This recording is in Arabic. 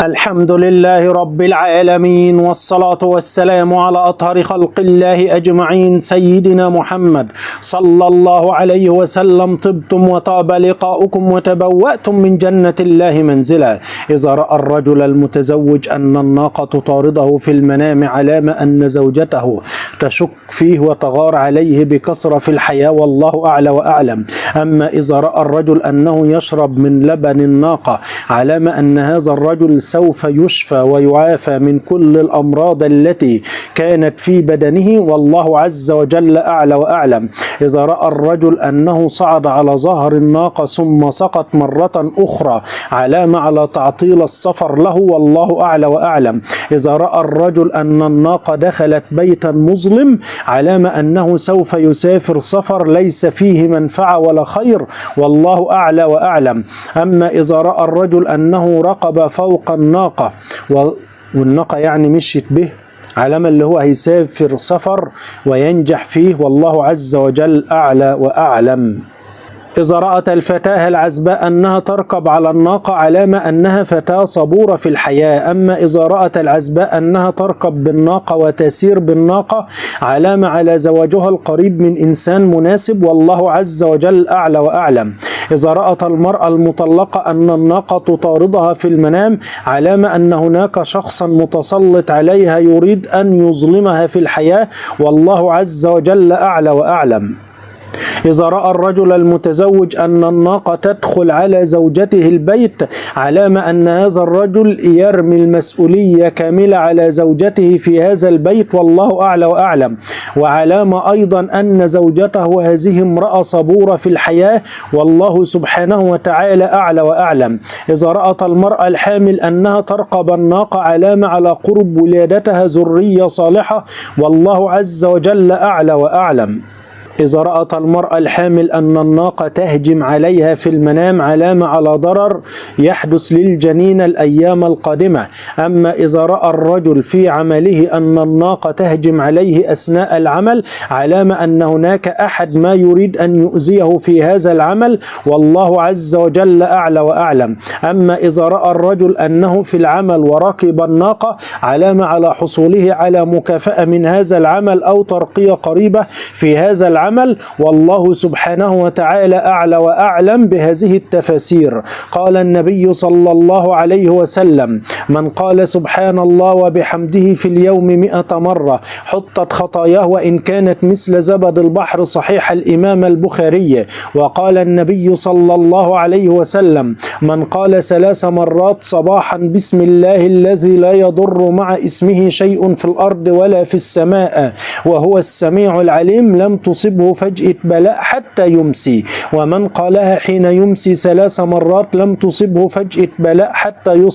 الحمد لله رب العالمين، والصلاة والسلام على أطهر خلق الله أجمعين سيدنا محمد صلى الله عليه وسلم. طبتم وطاب لقاؤكم وتبوأتم من جنة الله منزلا. إذا رأى الرجل المتزوج أن الناقة تطارده في المنام علام أن زوجته تشك فيه وتغار عليه بكثرة في الحياة، والله أعلى وأعلم. أما إذا رأى الرجل أنه يشرب من لبن الناقة علام أن هذا الرجل سوف يشفى ويعافى من كل الأمراض التي كانت في بدنه، والله عز وجل أعلى وأعلم. إذا رأى الرجل أنه صعد على ظهر الناقة ثم سقط مرة أخرى علامة على تعطيل السفر له، والله أعلى وأعلم. إذا رأى الرجل أن الناقة دخلت بيتا مظلم علامة أنه سوف يسافر سفر ليس فيه منفعة ولا خير، والله أعلى وأعلم. أما إذا رأى الرجل أنه رقب فوق الناقة والناقة يعني مشيت به علامة اللي هو هيسافر سفر وينجح فيه، والله عز وجل أعلى وأعلم. إذا رأت الفتاة العزباء أنها تركب على الناقة علامة أنها فتاة صبورة في الحياة. أما إذا رأت العزباء أنها تركب بالناقة وتسير بالناقة علامة على زواجها القريب من إنسان مناسب، والله عز وجل أعلى وأعلم. إذا رأت المرأة المطلقة أن الناقة تطاردها في المنام علامة أن هناك شخصا متسلط عليها يريد أن يظلمها في الحياة، والله عز وجل أعلى وأعلم. إذا رأى الرجل المتزوج أن الناقة تدخل على زوجته البيت علامة أن هذا الرجل يرمي المسؤولية كاملة على زوجته في هذا البيت، والله أعلى وأعلم. وعلامة أيضا أن زوجته هذه امرأة صبورة في الحياة، والله سبحانه وتعالى أعلى وأعلم. إذا رأت المرأة الحامل أنها ترقب الناقة علامة على قرب ولادتها ذرية صالحة، والله عز وجل أعلى وأعلم. إذا رأت المرأة الحامل أن الناقة تهجم عليها في المنام علامة على ضرر يحدث للجنين الأيام القادمة. أما إذا رأى الرجل في عمله أن الناقة تهجم عليه أثناء العمل علامة أن هناك أحد ما يريد أن يؤذيه في هذا العمل، والله عز وجل أعلى وأعلم. أما إذا رأى الرجل أنه في العمل وركب الناقة علامة على حصوله على مكافأة من هذا العمل أو ترقية قريبة في هذا العمل، والله سبحانه وتعالى أعلى وأعلم بهذه التفاسير. قال النبي صلى الله عليه وسلم: من قال سبحان الله وبحمده في اليوم 100 مرة حطت خطاياه وإن كانت مثل زبد البحر، صحيح الإمام البخاري. وقال النبي صلى الله عليه وسلم: من قال 3 مرات صباحا بسم الله الذي لا يضر مع اسمه شيء في الأرض ولا في السماء وهو السميع العليم لم تصبه فجأة بلاء حتى يمسي. ومن قالها حين يمسي 3 مرات لم تصبه فجأة بلاء حتى يصبح.